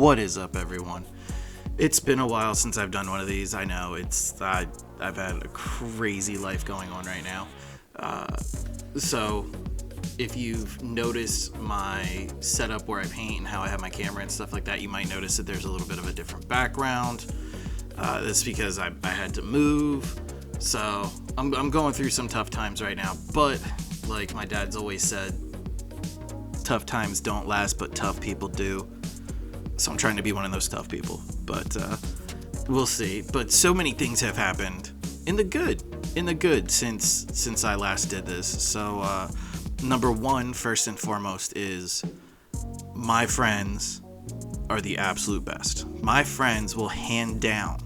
What is up, everyone? It's been a while since I've done one of these. I know I've had a crazy life going on right now. So if you've noticed my setup where I paint and how I have my camera and stuff like that, you might notice that there's a little bit of a different background. That's because I had to move. So I'm going through some tough times right now. But like my dad's always said, tough times don't last, but tough people do. So I'm trying to be one of those tough people, but we'll see. But so many things have happened in the good since I last did this. So number one, first and foremost, is my friends are the absolute best. My friends will hand down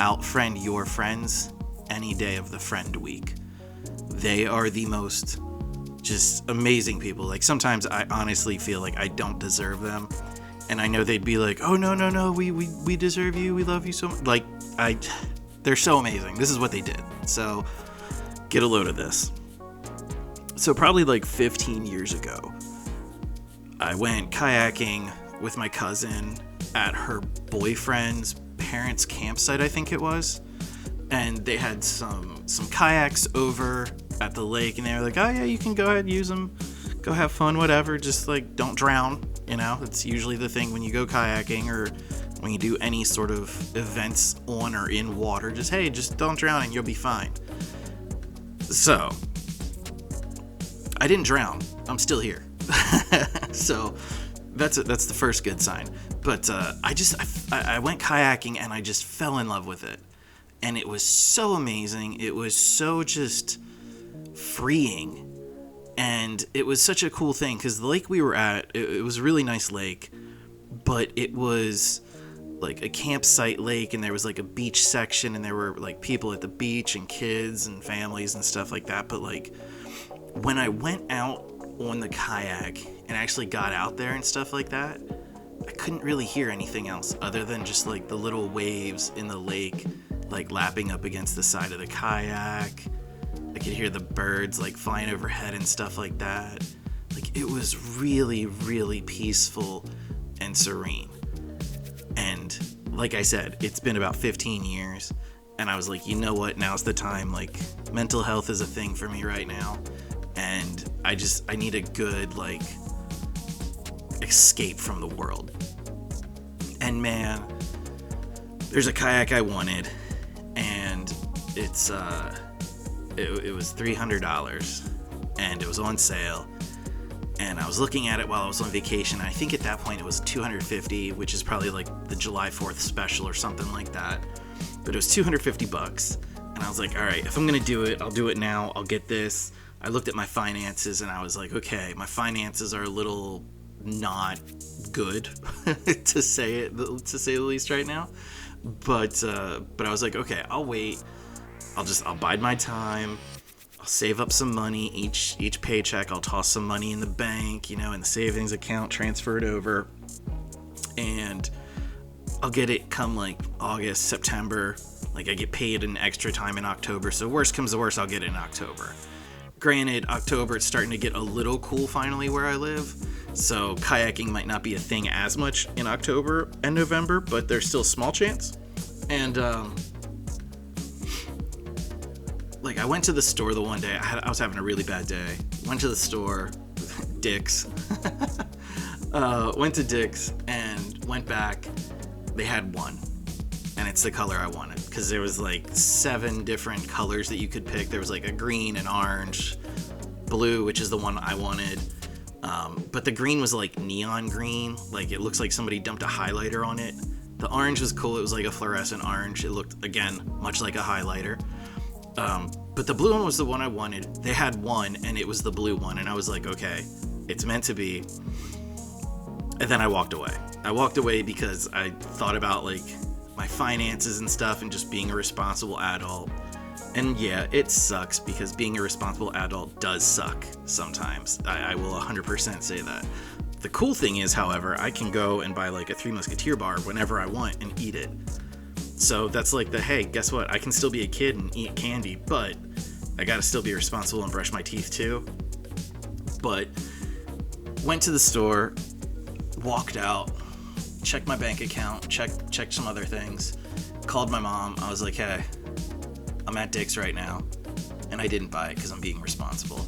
out-friend your friends any day of the friend week. They are the most just amazing people. Like sometimes I honestly feel like I don't deserve them. And I know they'd be like, oh, no, we deserve you. We love you so much. Like, they're so amazing. This is what they did. So get a load of this. So probably like 15 years ago, I went kayaking with my cousin at her boyfriend's parents' campsite, I think it was. And they had some kayaks over at the lake. And they were like, oh, yeah, you can go ahead, use them. Go have fun, whatever. Just like, don't drown. You know, it's usually the thing when you go kayaking or when you do any sort of events on or in water. Just don't drown and you'll be fine. So, I didn't drown. I'm still here. So, that's the first good sign. But I went kayaking and I just fell in love with it. And it was so amazing. It was so just freeing. And it was such a cool thing because the lake we were at, it was a really nice lake, but it was like a campsite lake, and there was like a beach section, and there were like people at the beach and kids and families and stuff like that. But like when I went out on the kayak and actually got out there and stuff like that, I couldn't really hear anything else other than just like the little waves in the lake, like lapping up against the side of the kayak. I could hear the birds like flying overhead and stuff like that. Like it was really, really peaceful and serene. And like I said, it's been about 15 years. And I was like, you know what? Now's the time. Like mental health is a thing for me right now. And I need a good like escape from the world. And man, there's a kayak I wanted. And it's, It was $300 and it was on sale, and I was looking at it while I was on vacation. I think at that point it was $250, which is probably like the July 4th special or something like that, but it was $250, and I was like, all right, if I'm gonna do it, I'll do it now. I'll get this. I looked at my finances and I was like, okay, my finances are a little not good to say the least right now, but I was like, okay, I'll wait. I'll bide my time. I'll save up some money each paycheck. I'll toss some money in the bank, in the savings account, transfer it over, and I'll get it come like August, September. Like I get paid an extra time in October, so worst comes to worst, I'll get it in October. Granted, October, it's starting to get a little cool finally where I live, so kayaking might not be a thing as much in October and November, but there's still a small chance. And like I went to the store the one day. I was having a really bad day. Went to the store, Dick's. Went to Dick's and went back. They had one, and it's the color I wanted because there was like 7 different colors that you could pick. There was like a green, an orange, blue, which is the one I wanted. But the green was like neon green. Like it looks like somebody dumped a highlighter on it. The orange was cool. It was like a fluorescent orange. It looked, again, much like a highlighter. But the blue one was the one I wanted. They had one, and it was the blue one, and I was like, okay, it's meant to be. And then I walked away. I walked away because I thought about like my finances and stuff and just being a responsible adult. And yeah, it sucks because being a responsible adult does suck sometimes. I will 100% say that. The cool thing is, however, I can go and buy like a Three Musketeer bar whenever I want and eat it. So that's like hey, guess what? I can still be a kid and eat candy, but I gotta still be responsible and brush my teeth too. But went to the store, walked out, checked my bank account, checked some other things, called my mom. I was like, hey, I'm at Dick's right now, and I didn't buy it because I'm being responsible.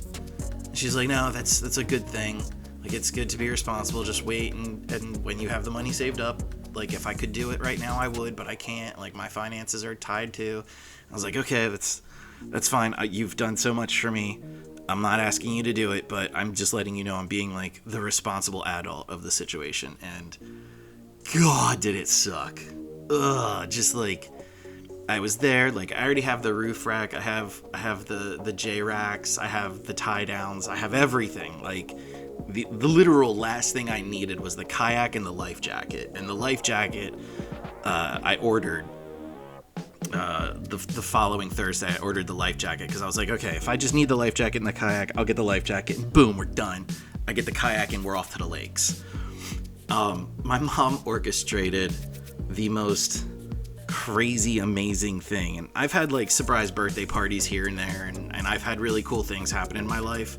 And she's like, no, that's a good thing. Like, it's good to be responsible. Just wait, and when you have the money saved up, like, if I could do it right now, I would, but I can't. Like, my finances are tied to. I was like, okay, that's fine. You've done so much for me. I'm not asking you to do it, but I'm just letting you know I'm being, like, the responsible adult of the situation. And God, did it suck. Ugh, just, like, I was there. Like, I already have the roof rack. I have the J racks. I have the tie downs. I have everything. Like, the literal last thing I needed was the kayak and the life jacket. And the life jacket, I ordered the following Thursday. I ordered the life jacket because I was like, okay, if I just need the life jacket and the kayak, I'll get the life jacket, and boom, we're done. I get the kayak and we're off to the lakes. My mom orchestrated the most crazy, amazing thing. And I've had, like, surprise birthday parties here and there, and I've had really cool things happen in my life.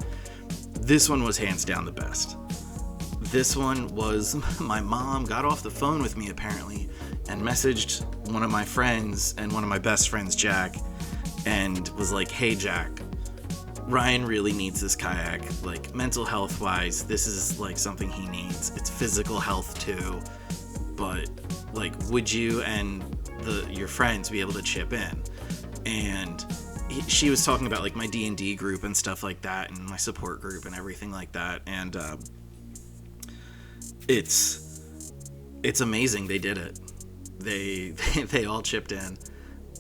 This one was hands down the best. This one was, my mom got off the phone with me apparently and messaged one of my friends and one of my best friends, Jack, and was like, hey Jack, Ryan really needs this kayak. Like, mental health wise, this is like something he needs. It's physical health too, but like, would you and your friends be able to chip in? And she was talking about, like, my D&D group and stuff like that, and my support group and everything like that. And it's amazing they did it. They all chipped in,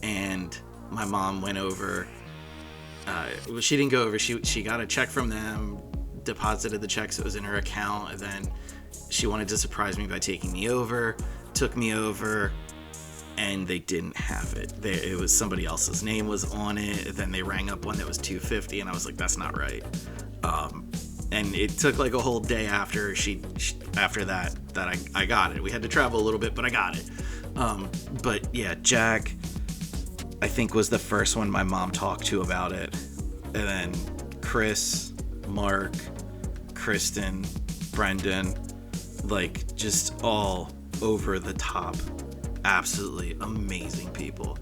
and my mom went over. She didn't go over. She got a check from them, deposited the check so it was in her account, and then she wanted to surprise me by taking me over. Took me over, and they didn't have it. It was somebody else's name was on it. Then they rang up one that was $250, and I was like, that's not right. And it took like a whole day after after that I got it. We had to travel a little bit, but I got it. But yeah, Jack, I think, was the first one my mom talked to about it. And then Chris, Mark, Kristen, Brendan, like, just all over the top, absolutely amazing people.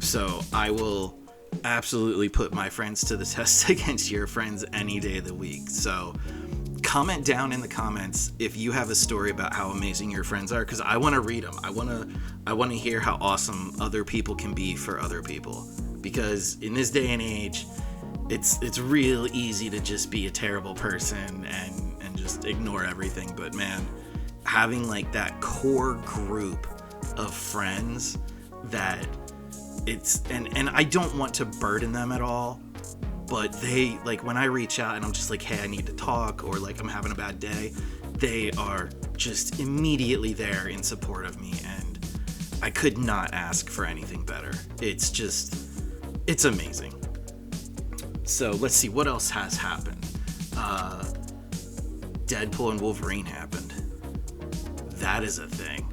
So I will absolutely put my friends to the test against your friends any day of the week. So comment down in the comments if you have a story about how amazing your friends are, because I want to read them. I want to hear how awesome other people can be for other people, because in this day and age, it's real easy to just be a terrible person and just ignore everything. But man, having like that core group of friends that and I don't want to burden them at all, but they, like, when I reach out and I'm just like, hey, I need to talk, or like I'm having a bad day, they are just immediately there in support of me, and I could not ask for anything better. It's amazing. So let's see what else has happened. Deadpool and Wolverine happened. That is a thing.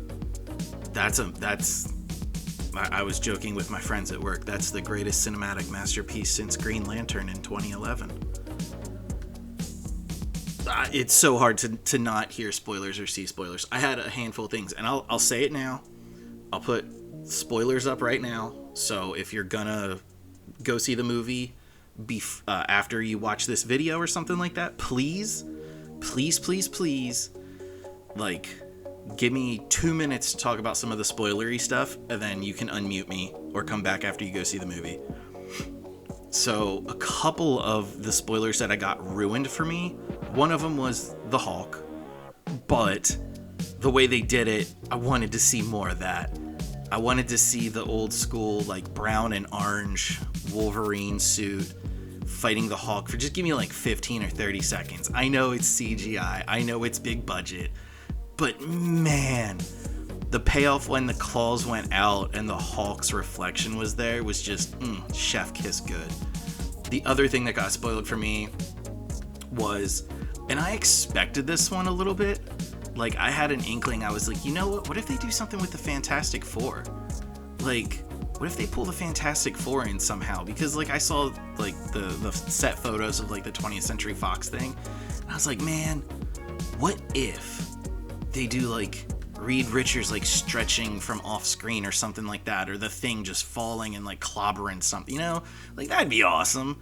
I was joking with my friends at work. That's the greatest cinematic masterpiece since Green Lantern in 2011. It's so hard to not hear spoilers or see spoilers. I had a handful of things, and I'll say it now. I'll put spoilers up right now. So if you're gonna go see the movie after you watch this video or something like that, please, like, give me 2 minutes to talk about some of the spoilery stuff, and then you can unmute me or come back after you go see the movie. So a couple of the spoilers that I got ruined for me, one of them was the Hulk, but the way they did it, I wanted to see more of that. I wanted to see the old school, like, brown and orange Wolverine suit fighting the Hulk for just give me like 15 or 30 seconds. I know it's CGI, I know it's big budget, but man, the payoff when the claws went out and the Hulk's reflection was there was just chef kiss good. The other thing that got spoiled for me was, and I expected this one a little bit, like, I had an inkling. I was like, you know what if they do something with the Fantastic Four? Like, what if they pull the Fantastic Four in somehow? Because, like, I saw, like, the set photos of, like, the 20th Century Fox thing, and I was like, man, what if they do, like, Reed Richards like stretching from off screen or something like that, or the Thing just falling and like clobbering something, you know, like that'd be awesome.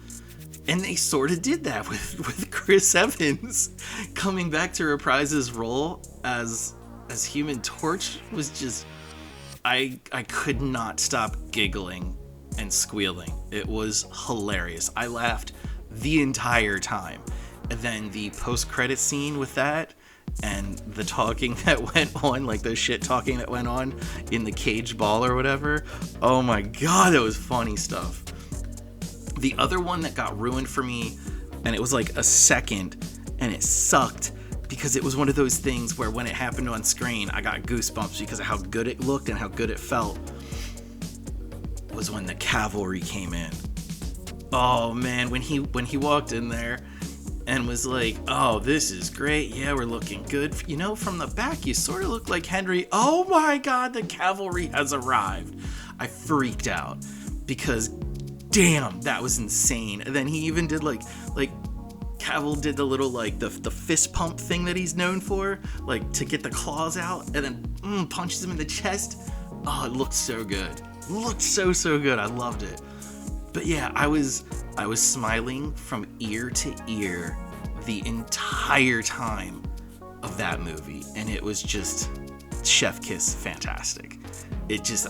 And they sort of did that with Chris Evans coming back to reprise his role as Human Torch. Was just, I could not stop giggling and squealing. It was hilarious. I laughed the entire time. And then the post-credit scene with that and the talking that went on, like the shit talking that went on in the cage ball or whatever. Oh my god, that was funny stuff. The other one that got ruined for me, and it was like a second, and it sucked because it was one of those things where when it happened on screen, I got goosebumps because of how good it looked and how good it felt, was when the cavalry came in. Oh man, when he walked in there and was like, oh, this is great. Yeah, we're looking good. You know, from the back, you sort of look like Henry. Oh my god, the cavalry has arrived. I freaked out because damn, that was insane. And then he even did like Cavill did the little like the fist pump thing that he's known for, like to get the claws out, and then punches him in the chest. Oh, it looked so good. Looked so good. I loved it. But yeah, I was smiling from ear to ear the entire time of that movie, and it was just chef kiss fantastic.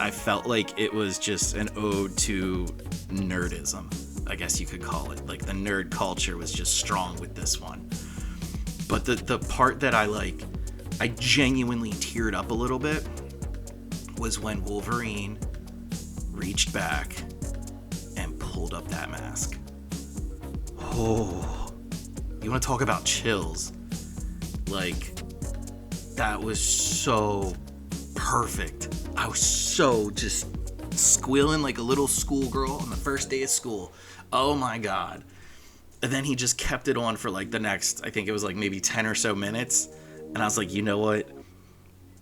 I felt like it was just an ode to nerdism, I guess you could call it. Like the nerd culture was just strong with this one. But the part that I genuinely teared up a little bit was when Wolverine reached back and pulled up that mask. Oh, you want to talk about chills? Like, that was so perfect. I was so just squealing like a little schoolgirl on the first day of school. Oh my god. And then he just kept it on for like the next, I think it was like maybe 10 or so minutes. And I was like, you know what?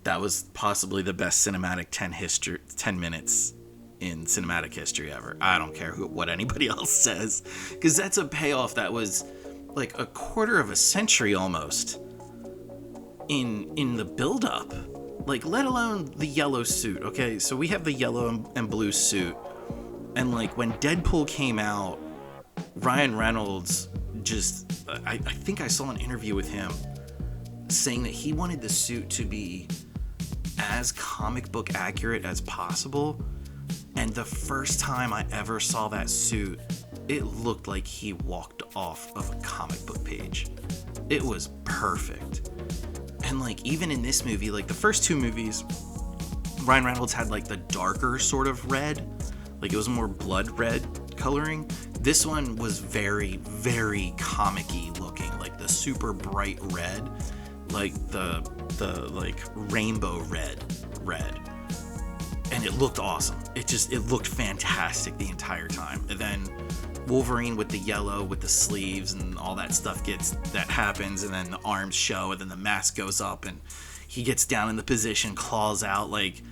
That was possibly the best cinematic 10 minutes in cinematic history ever. I don't care what anybody else says, because that's a payoff that was like a quarter of a century almost in the build-up. Like, let alone the yellow suit, okay? So we have the yellow and blue suit. And, like, when Deadpool came out, Ryan Reynolds just... I think I saw an interview with him saying that he wanted the suit to be as comic book accurate as possible. And the first time I ever saw that suit, it looked like he walked off of a comic book page. It was perfect. And like, even in this movie, like the first two movies, Ryan Reynolds had like the darker sort of red, like it was more blood red coloring. This one was very, very comic-y looking, like the super bright red, like the like rainbow red. And it looked awesome. It looked fantastic the entire time. And then Wolverine with the yellow, with the sleeves and all that stuff that happens, and then the arms show, and then the mask goes up, and he gets down in the position, claws out, like,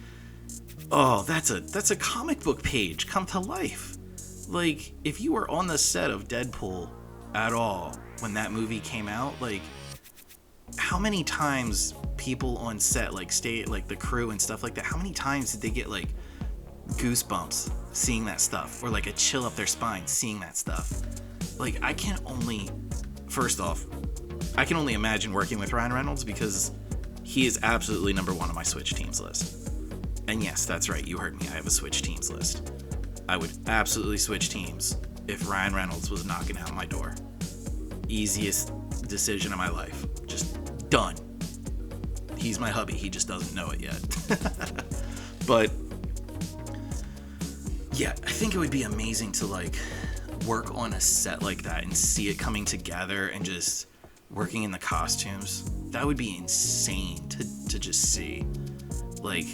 oh, that's a comic book page come to life. Like, if you were on the set of Deadpool at all when that movie came out, like, how many times people on set, like, the crew and stuff like that, how many times did they get, like, goosebumps seeing that stuff, or like a chill up their spine seeing that stuff? Like, I can only imagine working with Ryan Reynolds, because he is absolutely number one on my Switch teams list. And yes, that's right, you heard me, I have a Switch teams list. I would absolutely switch teams if Ryan Reynolds was knocking out my door. Easiest decision of my life. Just done. He's my hubby, he just doesn't know it yet. But yeah, I think it would be amazing to like work on a set like that and see it coming together and just working in the costumes. That would be insane to just see. Like,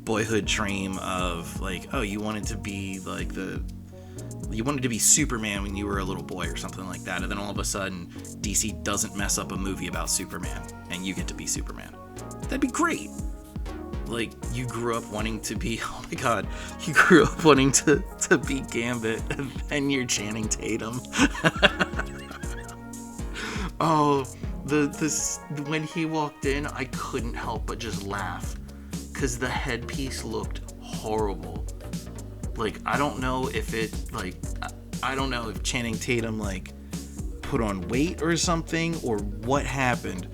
boyhood dream of like, oh, you wanted to be Superman when you were a little boy or something like that, and then all of a sudden DC doesn't mess up a movie about Superman and you get to be Superman. That'd be great. Like, you grew up wanting to be, oh my god, you grew up wanting to be Gambit, and then you're Channing Tatum. Oh, when he walked in, I couldn't help but just laugh, because the headpiece looked horrible. Like, I don't know if Channing Tatum, like, put on weight or something, or what happened.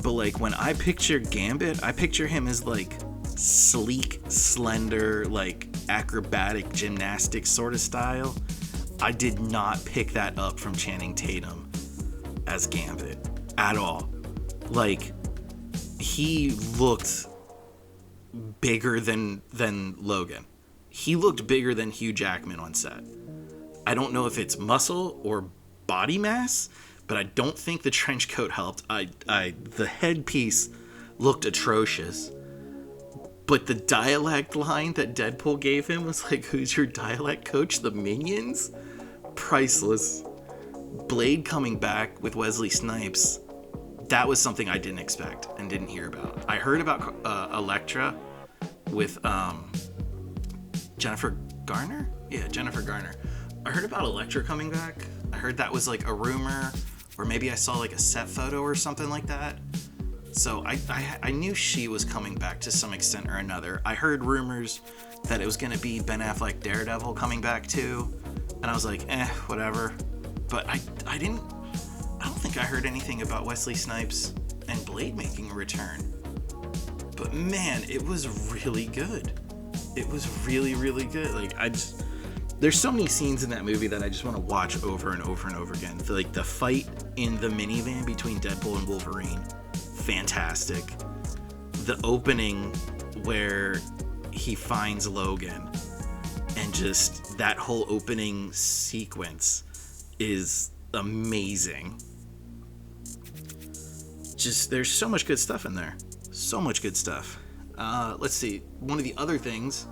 But, like, when I picture Gambit, I picture him as, like, sleek, slender, like, acrobatic gymnastics sort of style. I did not pick that up from Channing Tatum as Gambit at all. Like, he looked bigger than Logan. He looked bigger than Hugh Jackman on set. I don't know if it's muscle or body mass, but I don't think the trench coat helped. The headpiece looked atrocious. But the dialect line that Deadpool gave him was like, "Who's your dialect coach? The Minions?" Priceless. Blade coming back with Wesley Snipes, that was something I didn't expect and didn't hear about. I heard about Elektra with Jennifer Garner? Yeah, Jennifer Garner. I heard about Elektra coming back. I heard that was like a rumor, or maybe I saw like a set photo or something like that. So I knew she was coming back to some extent or another. I heard rumors that it was going to be Ben Affleck Daredevil coming back too, and I was like, whatever. But I don't think I heard anything about Wesley Snipes and Blade making a return. But man, it was really good. It was really, really good. Like, there's so many scenes in that movie that I just want to watch over and over and over again. Like the fight in the minivan between Deadpool and Wolverine, fantastic. The opening where he finds Logan, and just that whole opening sequence is amazing. Just, there's so much good stuff in there. So much good stuff. Let's see. One of the other things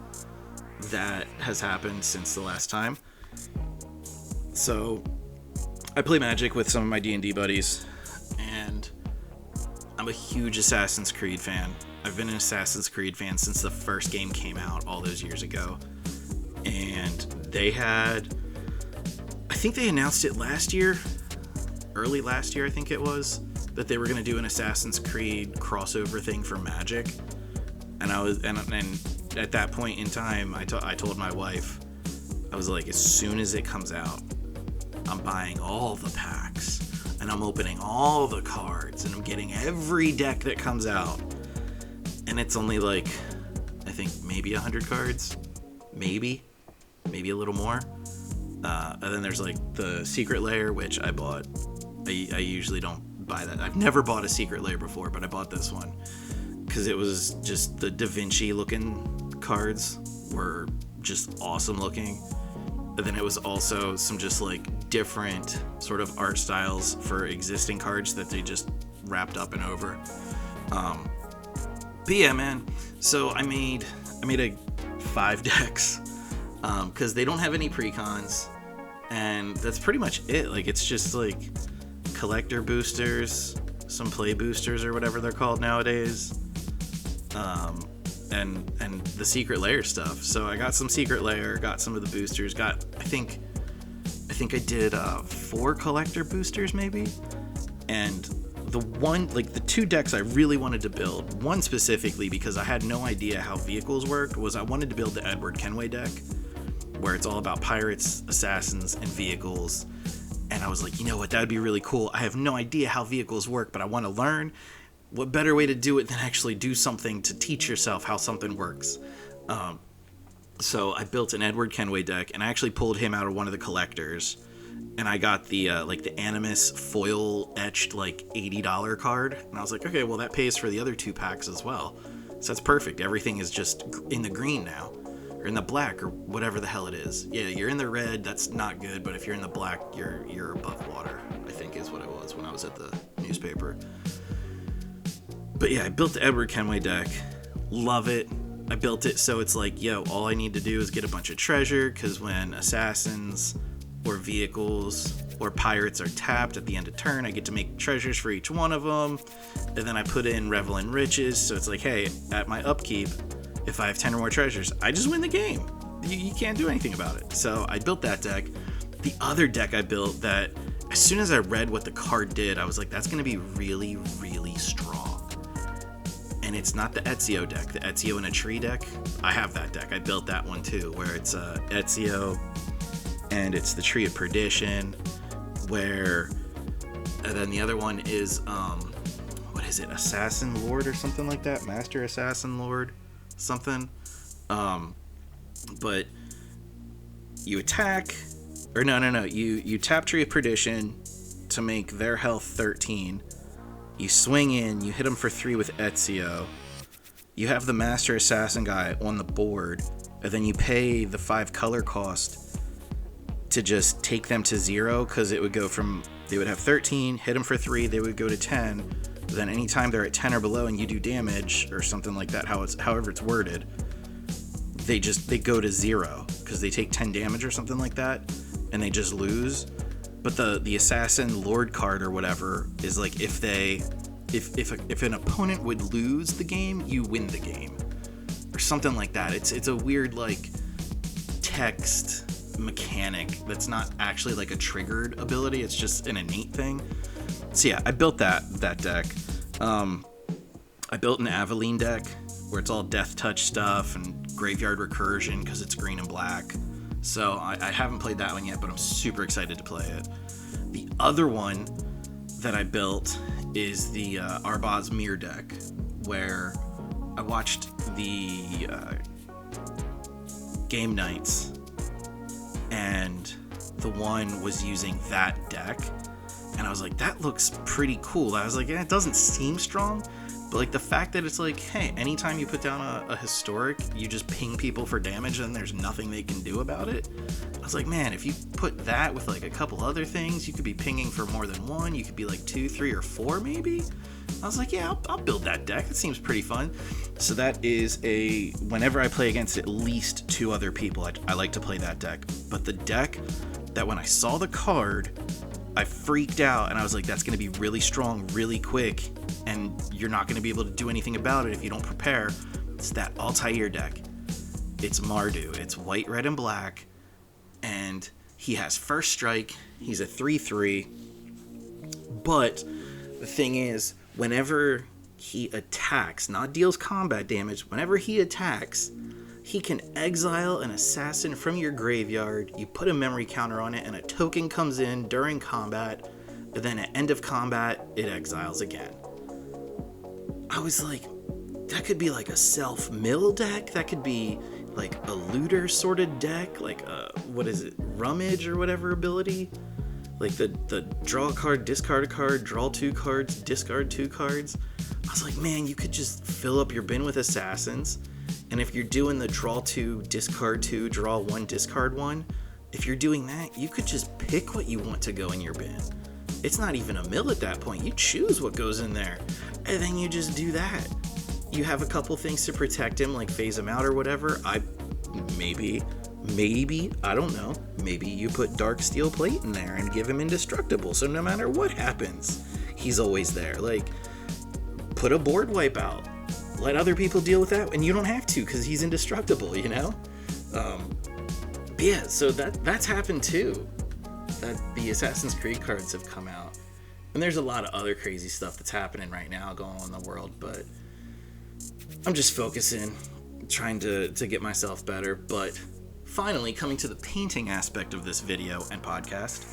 that has happened since the last time. So, I play Magic with some of my D&D buddies, and I'm a huge Assassin's Creed fan. I've been an Assassin's Creed fan since the first game came out all those years ago. And they had, I think they announced it last year, early last year I think it was, that they were going to do an Assassin's Creed crossover thing for Magic. And and at that point in time, I told my wife, I was like, as soon as it comes out, I'm buying all the packs, and I'm opening all the cards, and I'm getting every deck that comes out. And it's only like, I think maybe 100 cards, maybe a little more. And then there's like the Secret Lair, which I bought. I usually don't buy that. I've never bought a Secret Lair before, but I bought this one because it was just, the Da Vinci looking cards were just awesome looking. And then it was also some just like different sort of art styles for existing cards that they just wrapped up and over. But yeah, man. So I made 5 decks because they don't have any precons, and that's pretty much it. Like, it's just like collector boosters, some play boosters or whatever they're called nowadays, and the Secret Lair stuff. So I got some Secret Lair, got some of the boosters, got I think I did 4 collector boosters maybe, and the 2 decks I really wanted to build, one specifically because I had no idea how vehicles worked, was I wanted to build the Edward Kenway deck, where it's all about pirates, assassins, and vehicles. And I was like, you know what, that would be really cool. I have no idea how vehicles work, but I want to learn. What better way to do it than actually do something to teach yourself how something works? So I built an Edward Kenway deck, and I actually pulled him out of one of the collectors. And I got the the Animus foil etched like $80 card, and I was like, okay, well that pays for the other 2 packs as well, so that's perfect. Everything is just in the green now, or in the black, or whatever the hell it is. Yeah, you're in the red, that's not good, but if you're in the black, you're above water, I think is what it was when I was at the newspaper. But yeah, I built the Edward Kenway deck, love it. I built it so it's like, yo, all I need to do is get a bunch of treasure, because when assassins or vehicles or pirates are tapped at the end of turn, I get to make treasures for each one of them. And then I put in Revel in Riches, so it's like, hey, at my upkeep, if I have 10 or more treasures, I just win the game. You can't do anything about it. So I built that deck. The other deck I built that as soon as I read what the card did, I was like, that's going to be really, really strong. And it's not the Ezio deck. The Ezio in a tree deck, I have that deck. I built that one too, where it's Ezio, and it's the Tree of Perdition, and then the other one is, what is it, Assassin Lord or something like that? Master Assassin Lord, something. But you attack, or no, you tap Tree of Perdition to make their health 13. You swing in, you hit them for 3 with Ezio. You have the Master Assassin guy on the board, and then you pay the 5 color cost to just take them to 0, because they would have 13, hit them for 3, they would go to 10. Then anytime they're at 10 or below and you do damage or something like that, however it's worded, they go to 0 because they take 10 damage or something like that, and they just lose. But the Assassin Lord card or whatever is like, if an opponent would lose the game, you win the game, or something like that. It's a weird like text mechanic that's not actually like a triggered ability. It's just an innate thing. So yeah, I built that deck. I built an Aveline deck where it's all Death Touch stuff and Graveyard Recursion because it's green and black. So I haven't played that one yet, but I'm super excited to play it. The other one that I built is the Arbaz Mir deck, where I watched the game nights, and the one was using that deck, and I was like, that looks pretty cool. I was like, yeah, it doesn't seem strong, but like the fact that it's like, hey, anytime you put down a historic, you just ping people for damage and there's nothing they can do about it. I was like, man, if you put that with like a couple other things, you could be pinging for more than one. You could be like 2, 3, or 4 maybe. I was like, yeah, I'll build that deck. It seems pretty fun. So that is whenever I play against at least 2 other people, I like to play that deck. But the deck that when I saw the card, I freaked out and I was like, that's going to be really strong, really quick, and you're not going to be able to do anything about it if you don't prepare. It's that Altair deck. It's Mardu. It's white, red, and black, and he has first strike. He's a 3/3, but the thing is, whenever he attacks, not deals combat damage, whenever he attacks, he can exile an assassin from your graveyard. You put a memory counter on it, and a token comes in during combat, and then at end of combat, it exiles again. I was like, that could be like a self-mill deck. That could be like a looter sort of deck, like rummage or whatever ability. Like the draw a card, discard a card, draw 2 cards, discard 2 cards. I was like, man, you could just fill up your bin with assassins. And if you're doing the draw 2, discard 2, draw 1, discard 1, if you're doing that, you could just pick what you want to go in your bin. It's not even a mill at that point. You choose what goes in there, and then you just do that. You have a couple things to protect him, like phase him out or whatever. Maybe, I don't know. Maybe you put Dark Steel Plate in there and give him indestructible, so no matter what happens, he's always there. Like, put a board wipe out. Let other people deal with that, and you don't have to because he's indestructible, you know? Yeah, so that's happened too. That the Assassin's Creed cards have come out. And there's a lot of other crazy stuff that's happening right now going on in the world, but I'm just focusing, trying to get myself better. But finally, coming to the painting aspect of this video and podcast.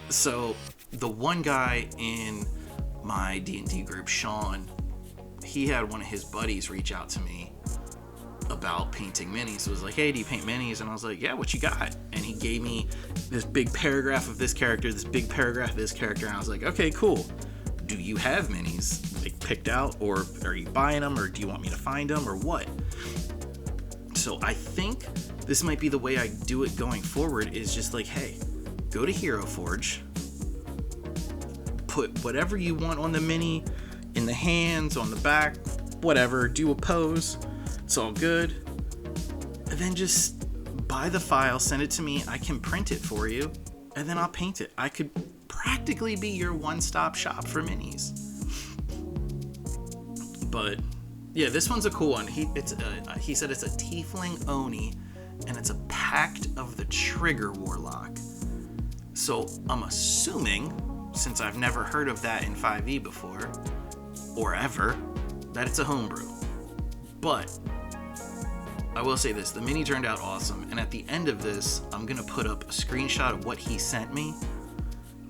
So the one guy in my D&D group, Sean, he had one of his buddies reach out to me about painting minis. It was like, hey, do you paint minis? And I was like, yeah, what you got? And he gave me this big paragraph of this character, this big paragraph of this character, and I was like, okay, cool. Do you have minis like picked out, or are you buying them, or do you want me to find them, or what? So I think this might be the way I do it going forward, is just like, hey, go to Hero Forge, put whatever you want on the mini, in the hands, on the back, whatever, do a pose, it's all good, and then just buy the file, send it to me, I can print it for you, and then I'll paint it. I could practically be your one-stop shop for minis. But yeah, this one's a cool one. He said it's a Tiefling Oni, and it's a Pact of the Trigger Warlock. So I'm assuming, since I've never heard of that in 5e before, or ever, that it's a homebrew. But I will say this, the mini turned out awesome, and at the end of this, I'm going to put up a screenshot of what he sent me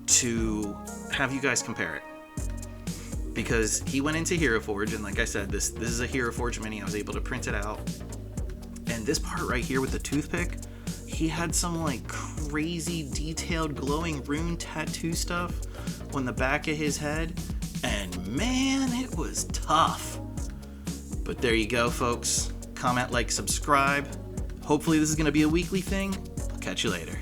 to have you guys compare it. Because he went into Hero Forge, and like I said, this is a Hero Forge mini. I was able to print it out. And this part right here with the toothpick, he had some like crazy detailed glowing rune tattoo stuff on the back of his head. And man, it was tough. But there you go, folks. Comment, like, subscribe. Hopefully this is going to be a weekly thing. I'll catch you later.